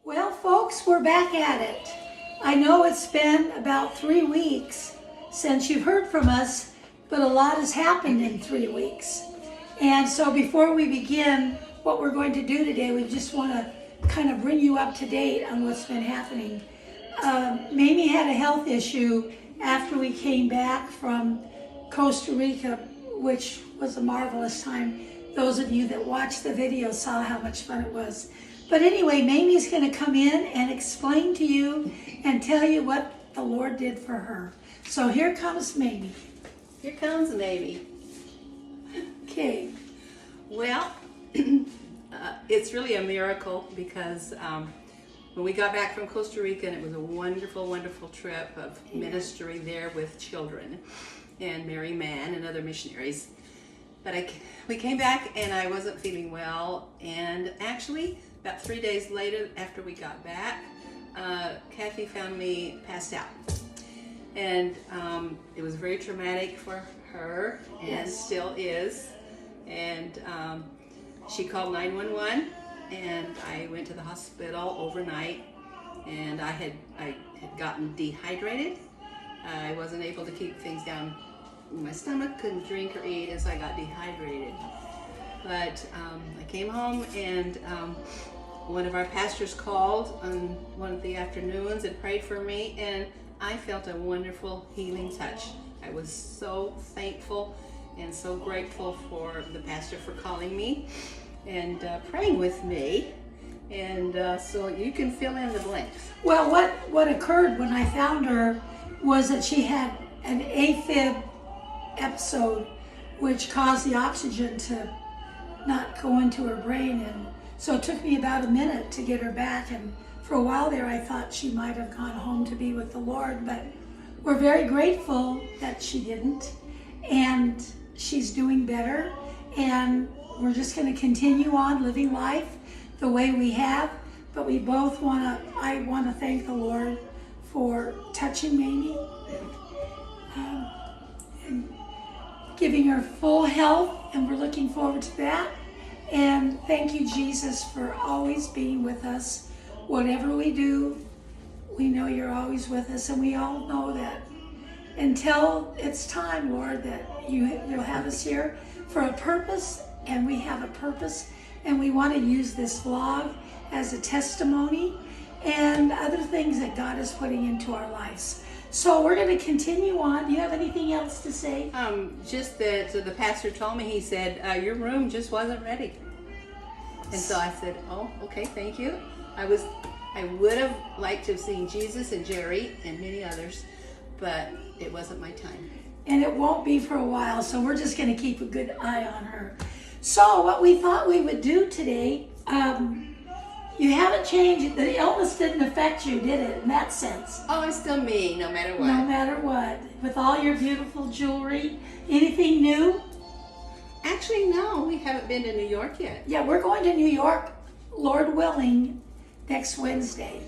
Well, folks, we're back at it. I know it's been about 3 weeks since you've heard from us, but a lot has happened in 3 weeks. And so before we begin what we're going to do today, we just want to kind of bring you up to date on what's been happening. Mamie had a health issue after we came back from Costa Rica, which was a marvelous time. Those of you that watched the video saw how much fun it was. But anyway, Mamie's going to come in and explain to you and tell you what the Lord did for her. So here comes Mamie. Here comes Mamie. Okay. Well, it's really a miracle because when we got back from Costa Rica, and it was a wonderful, wonderful trip of ministry there with children and Mary Mann and other missionaries. But we came back and I wasn't feeling well, and actually about 3 days later after we got back, Kathy found me passed out. And it was very traumatic for her, and still is. And she called 911, and I went to the hospital overnight, and I had gotten dehydrated. I wasn't able to keep things down in my stomach, couldn't drink or eat, and so I got dehydrated. But I came home, and one of our pastors called on one of the afternoons and prayed for me, and I felt a wonderful healing touch. I was so thankful and so grateful for the pastor for calling me and praying with me. And so you can fill in the blanks. Well, what occurred when I found her was that she had an AFib episode, which caused the oxygen to not go into her brain, and so it took me about a minute to get her back. And for a while there, I thought she might have gone home to be with the Lord, but we're very grateful that she didn't, and she's doing better, and we're just going to continue on living life the way we have. But we both I want to thank the Lord for touching Mamie and giving her full health, and we're looking forward to that. And thank you, Jesus, for always being with us. Whatever we do, we know you're always with us, and we all know that until it's time, Lord, that you'll have us here for a purpose, and we have a purpose, and we want to use this vlog as a testimony and other things that God is putting into our lives. So we're going to continue on. Do you have anything else to say? Just that the pastor told me, he said, your room just wasn't ready. And so I said, oh, okay, thank you. I would have liked to have seen Jesus and Jerry and many others, but it wasn't my time. And it won't be for a while, so we're just going to keep a good eye on her. So what we thought we would do today, you haven't changed. The illness didn't affect you, did it, in that sense? Oh, it's still me, no matter what. No matter what. With all your beautiful jewelry. Anything new? Actually, no, we haven't been to New York yet. Yeah, we're going to New York, Lord willing, next Wednesday.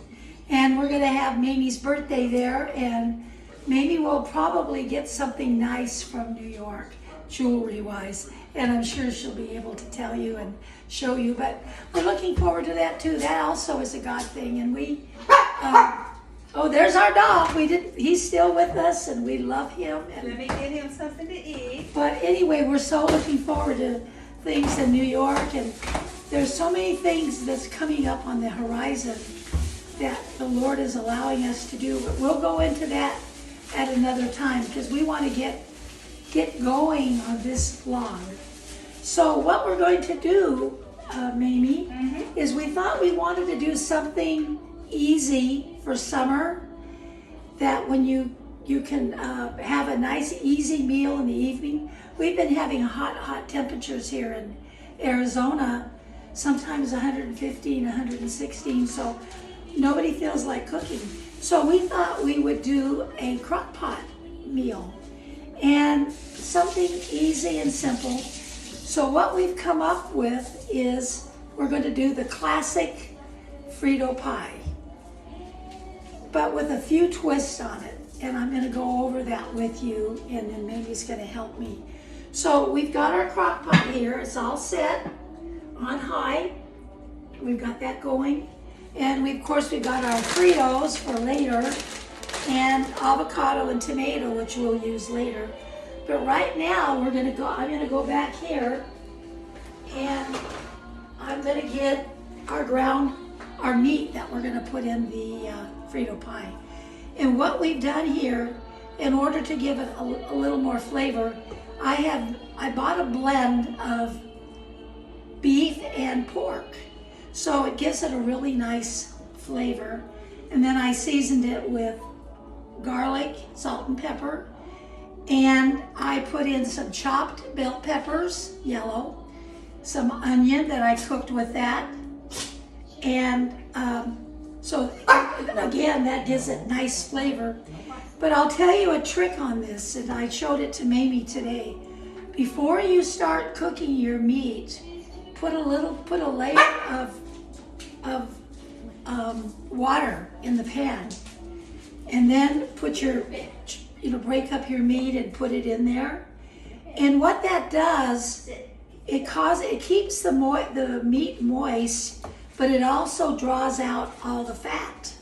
And we're going to have Mamie's birthday there, and Mamie will probably get something nice from New York, jewelry-wise. And I'm sure she'll be able to tell you and show you. But we're looking forward to that too. That also is a God thing. And we, oh, there's our dog. He's still with us, and we love him. And, let me get him something to eat. but anyway, we're so looking forward to things in New York. And there's so many things that's coming up on the horizon that the Lord is allowing us to do. But we'll go into that at another time, because we want to get going on this vlog. So what we're going to do, Mamie, is we thought we wanted to do something easy for summer, that when you can have a nice easy meal in the evening. We've been having hot temperatures here in Arizona, sometimes 115, 116, so nobody feels like cooking. So we thought we would do a crock pot meal, and something easy and simple. So what we've come up with is we're going to do the classic Frito pie, but with a few twists on it. And I'm going to go over that with you, and then Mamie's going to help me. So we've got our crock pot here. It's all set on high. We've got that going. And we, of course, we got our Fritos for later, and avocado and tomato, which we'll use later. But right now, I'm gonna go back here, and I'm gonna get our meat that we're gonna put in the Frito pie. And what we've done here, in order to give it a little more flavor, I bought a blend of beef and pork. So it gives it a really nice flavor. And then I seasoned it with garlic, salt and pepper. And I put in some chopped bell peppers, yellow, some onion that I cooked with that. And so again, that gives it nice flavor. But I'll tell you a trick on this, and I showed it to Mamie today. Before you start cooking your meat, put a layer of water in the pan, and then break up your meat and put it in there. And what that does, it keeps the meat moist, but it also draws out all the fat.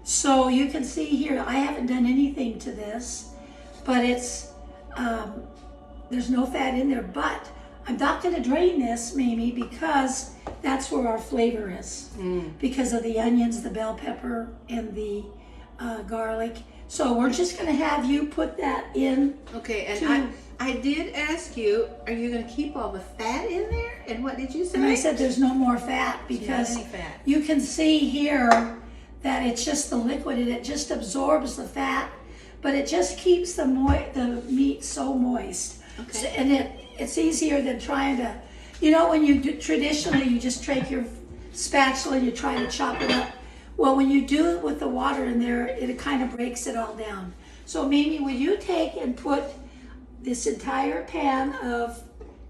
So you can see here, I haven't done anything to this, but it's there's no fat in there. But I'm not going to drain this, Mamie, because that's where our flavor is. Because of the onions, the bell pepper, and the garlic. So we're just going to have you put that in. Okay, and I did ask you, are you going to keep all the fat in there? And what did you say? And I said there's no more fat, because you can see here that it's just the liquid, and it just absorbs the fat, but it just keeps the meat so moist. Okay. So, and it's easier than trying to, when you do traditionally, you just take your spatula and you try to chop it up. Well, when you do it with the water in there, it kind of breaks it all down. So Mamie, will you take and put this entire pan of,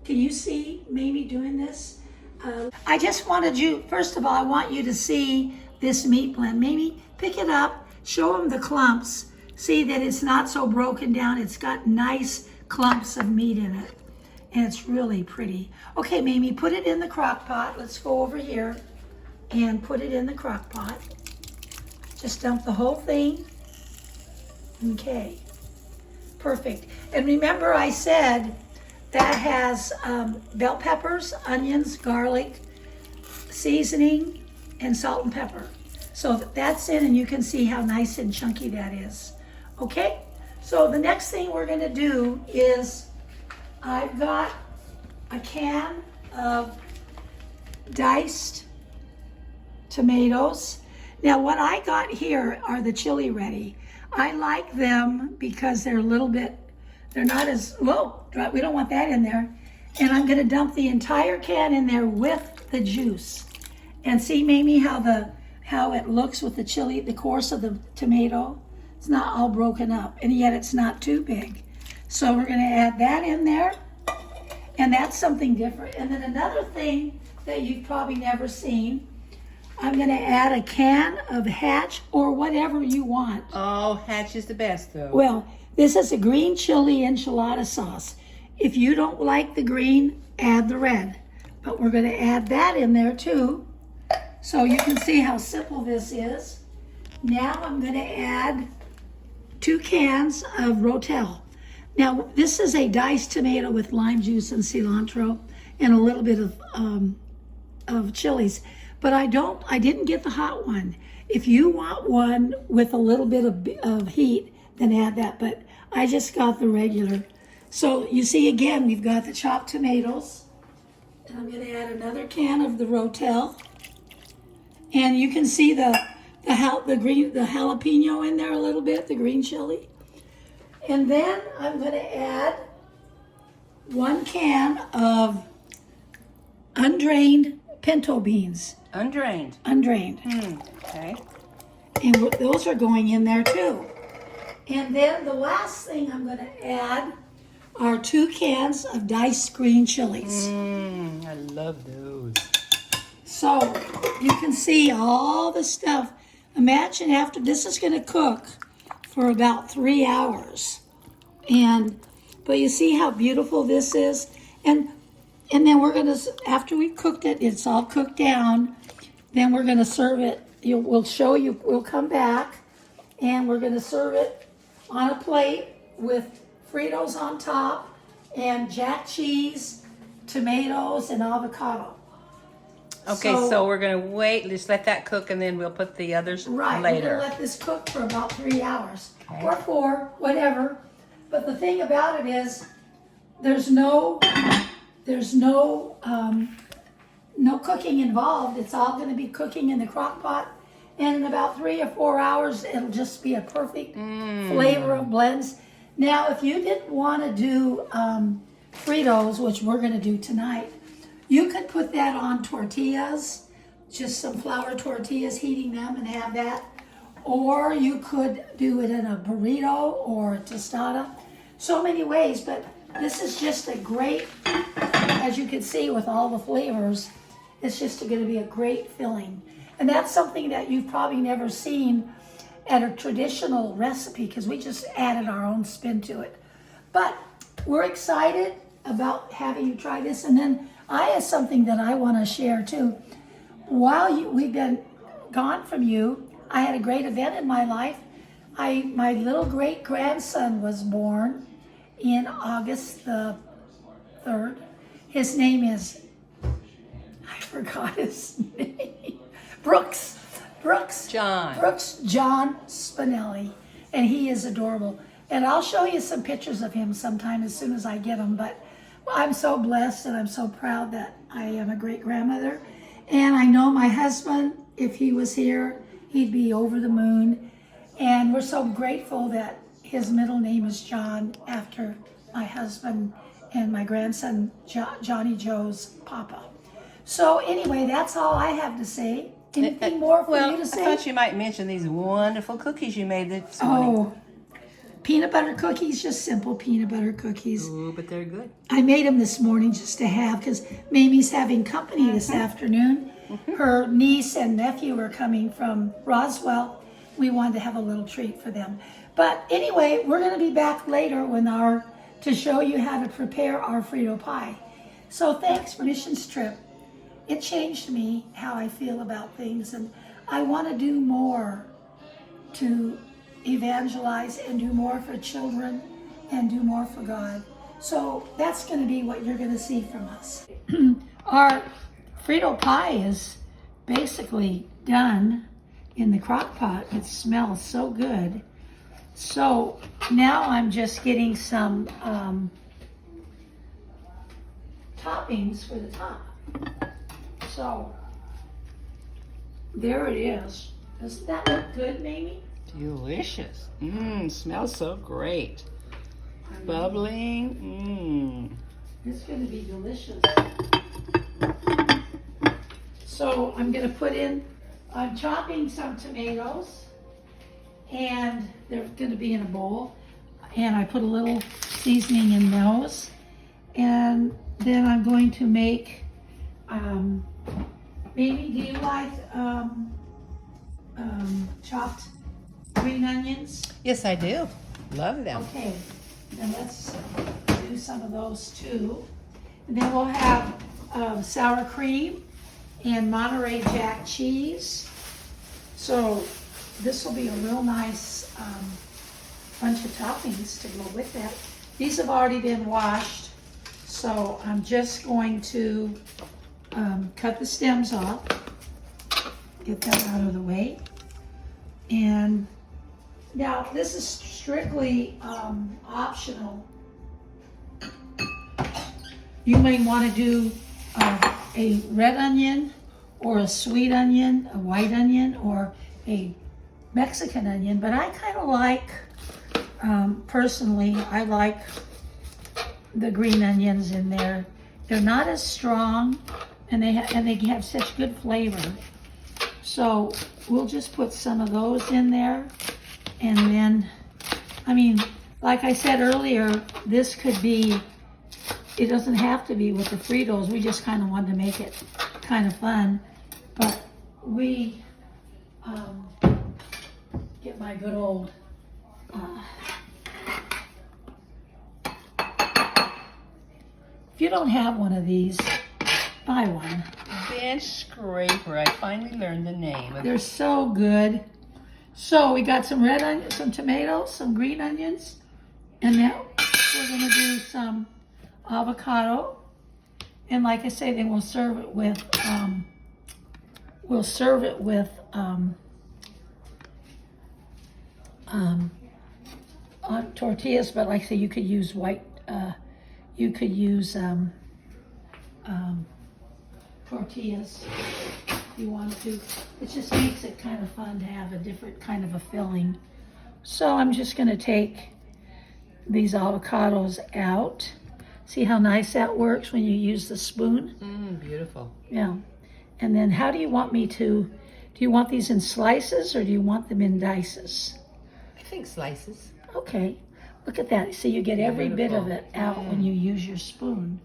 can you see Mamie doing this? I just wanted you, first of all, I want you to see this meat blend. Mamie, pick it up, show them the clumps. See that it's not so broken down. It's got nice clumps of meat in it, and it's really pretty. Okay, Mamie, put it in the crock pot. Let's go over here and put it in the crock pot. Just dump the whole thing. Okay, perfect. And remember I said that has bell peppers, onions, garlic, seasoning, and salt and pepper. So that's in, and you can see how nice and chunky that is. Okay, so the next thing we're gonna do is, I've got a can of diced tomatoes. Now what I got here are the chili ready. I like them because they're a little bit, they're not as, we don't want that in there. And I'm gonna dump the entire can in there with the juice. And see, Mamie, how it looks with the chili, the course of the tomato. It's not all broken up, and yet it's not too big. So we're gonna add that in there, and that's something different. And then another thing that you've probably never seen, I'm gonna add a can of Hatch, or whatever you want. Oh, Hatch is the best, though. Well, this is a green chili enchilada sauce. If you don't like the green, add the red. But we're gonna add that in there too. So you can see how simple this is. Now I'm gonna add 2 cans of ROTEL. Now this is a diced tomato with lime juice and cilantro and a little bit of chilies. But I didn't get the hot one. If you want one with a little bit of heat, then add that, but I just got the regular. So you see again, we've got the chopped tomatoes, and I'm gonna add another can of the ROTEL. And you can see the jalapeno in there a little bit, the green chili. And then I'm gonna add 1 can of undrained pinto beans. Undrained? Undrained. Okay. And those are going in there too. And then the last thing I'm gonna add are 2 cans of diced green chilies. I love those. So you can see all the stuff. Imagine after this is gonna cook for about 3 hours. But you see how beautiful this is? And then we're gonna, after we cooked it, it's all cooked down, then we're gonna serve it we'll show you, we'll come back and we're gonna serve it on a plate with Fritos on top and jack cheese, tomatoes, and avocado. Okay, so we're gonna wait, just let that cook, and then we'll put the others Right, later. we're gonna let this cook for about 3 hours, Okay. or 4, whatever. But the thing about it is, there's no cooking involved. It's all gonna be cooking in the crock pot. And in about 3 or 4 hours, it'll just be a perfect flavor of blends. Now, if you didn't wanna do Fritos, which we're gonna do tonight, you could put that on tortillas, just some flour tortillas, heating them and have that. Or you could do it in a burrito or a tostada. So many ways, but this is just a great, as you can see with all the flavors, it's just gonna be a great filling. And that's something that you've probably never seen at a traditional recipe because we just added our own spin to it. But we're excited about having you try this. And then I have something that I want to share too. While we've been gone from you, I had a great event in my life. My little great grandson was born in August the 3rd. His name is, I forgot his name, Brooks John Spinelli, and he is adorable. And I'll show you some pictures of him sometime as soon as I get them. But I'm so blessed and I'm so proud that I am a great grandmother. And I know my husband, if he was here, he'd be over the moon. And we're so grateful that his middle name is John, after my husband and my grandson, Johnny Joe's papa. So anyway, that's all I have to say. Anything more for you to say? I thought you might mention these wonderful cookies you made this morning. Oh, peanut butter cookies, just simple peanut butter cookies. Ooh, but they're good. I made them this morning just to have, because Mamie's having company this afternoon. Her niece and nephew are coming from Roswell. We wanted to have a little treat for them. But anyway, we're going to be back later to show you how to prepare our Frito pie. So thanks for Missions Trip. It changed me how I feel about things, and I want to do more to evangelize and do more for children and do more for God. So that's going to be what you're going to see from us. Our Frito pie is basically done in the crock pot. It smells so good. So now I'm just getting some toppings for the top. So there it is. Doesn't that look good, Mamie? Delicious. Smells so great. Bubbling. It's going to be delicious. So I'm chopping some tomatoes, and they're going to be in a bowl. And I put a little seasoning in those. And then I'm going to make, Mamie, do you like chopped green onions? Yes, I do. Love them. Okay, then let's do some of those too. And then we'll have sour cream and Monterey Jack cheese. So this will be a real nice bunch of toppings to go with that. These have already been washed, so I'm just going to cut the stems off, get that out of the way. And now this is strictly optional. You may want to do a red onion or a sweet onion, a white onion, or a Mexican onion, but I kind of like, personally, I like the green onions in there. They're not as strong, and they have such good flavor. So we'll just put some of those in there, and then, I mean, like I said earlier, this could be, it doesn't have to be with the Fritos. We just kind of wanted to make it kind of fun, but we get my good old if you don't have one of these, buy one. and scraper. I finally learned the name. They're so good. So we got some red onions, some tomatoes, some green onions, and now we're gonna do some avocado. And like I say, then we'll serve it with tortillas. But like I say, you could use tortillas if you want to. It just makes it kind of fun to have a different kind of a filling. So I'm just going to take these avocados out. See how nice that works when you use the spoon? Beautiful. Yeah. And then how do you want me to, do you want these in slices or do you want them in dices? I think slices. Okay. Look at that. So you get every bit of it out when you use your spoon.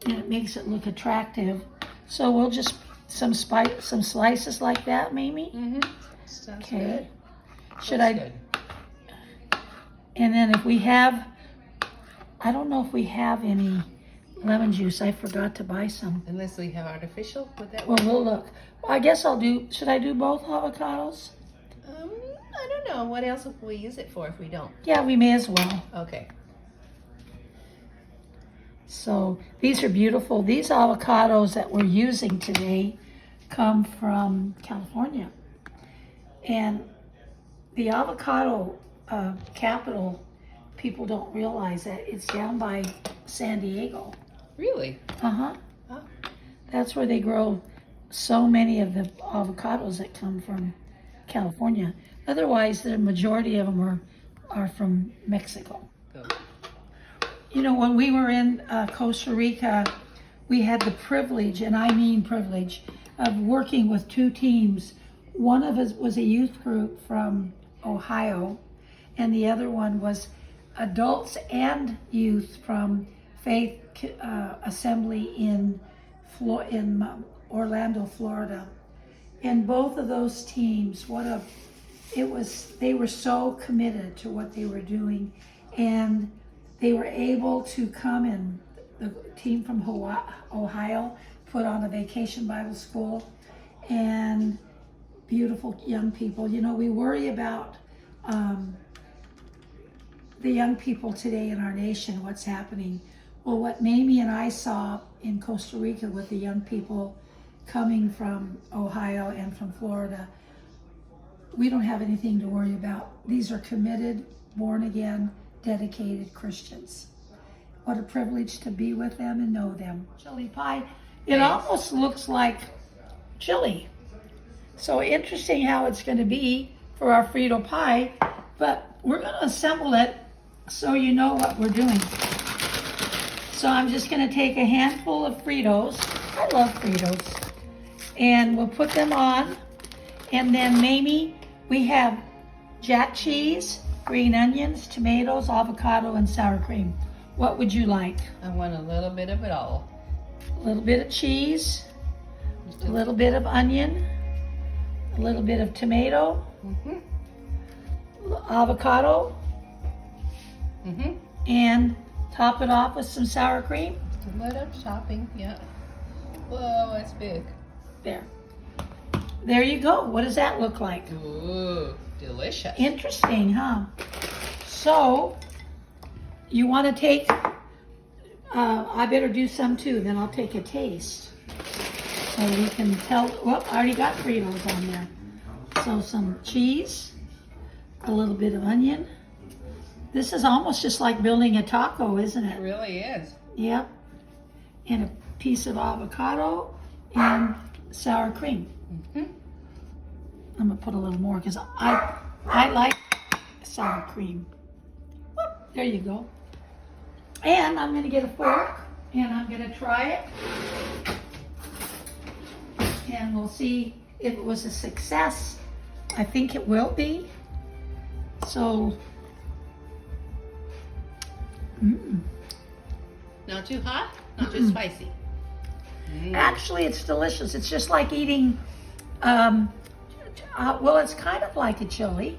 And it makes it look attractive. So we'll just, some slices like that, maybe? Sounds Okay. good. Should Looks I, good. and then if we have, I don't know if we have any lemon juice. I forgot to buy some. Unless we have artificial, would that Well, work? we'll look. Well, I guess I'll do, should I do both avocados? I don't know. What else will we use it for if we don't? Yeah, we may as well. Okay. So these are beautiful. These avocados that we're using today come from California. And the avocado capital, people don't realize that it's down by San Diego. Really? Uh-huh. Oh. That's where they grow so many of the avocados that come from California. Otherwise, the majority of them are from Mexico. Good. You know, when we were in Costa Rica, we had the privilege, and I mean privilege, of working with two teams. One of us was a youth group from Ohio, and the other one was adults and youth from Faith Assembly in Orlando, Florida. And both of those teams, they were so committed to what they were doing, and they were able to come in. The team from Ohio put on a vacation Bible school, and beautiful young people. You know, we worry about the young people today in our nation, what's happening. Well, what Mamie and I saw in Costa Rica with the young people coming from Ohio and from Florida, we don't have anything to worry about. These are committed, born again, dedicated Christians. What a privilege to be with them and know them. Chili pie. It almost looks like chili. So interesting how it's going to be for our Frito pie, but we're going to assemble it so you know what we're doing. So I'm just going to take a handful of Fritos. I love Fritos. And we'll put them on. And then Mamie, we have jack cheese, green onions, tomatoes, avocado, and sour cream. What would you like? I want a little bit of it all. A little bit of cheese, a little bit of onion, a little bit of tomato, avocado, and top it off with some sour cream. A little chopping, yeah. Whoa, that's big. There. There you go. What does that look like? Ooh, delicious. Interesting, huh? So, you want to take, I better do some too, then I'll take a taste. So we can tell, well, I already got Fritos on there. So some cheese, a little bit of onion. This is almost just like building a taco, isn't It it? really is. Yep. And a piece of avocado and sour cream. I'm gonna put a little more because I like sour cream. Whoop, there you go. And I'm gonna get a fork and I'm gonna try it. And we'll see if it was a success. I think it will be. So, Not too hot, not too spicy. actually it's delicious. It's just like eating, well, it's kind of like a chili,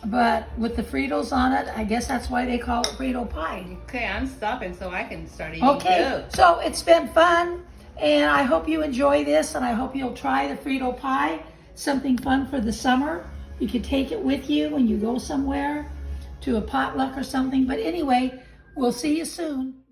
but with the Fritos on it, I guess that's why they call it Frito pie. Okay, I'm stopping so I can start eating Okay, too. so it's been fun. And I hope you enjoy this, and I hope you'll try the Frito pie. Something fun for the summer. You could take it with you when you go somewhere to a potluck or something. But anyway, we'll see you soon.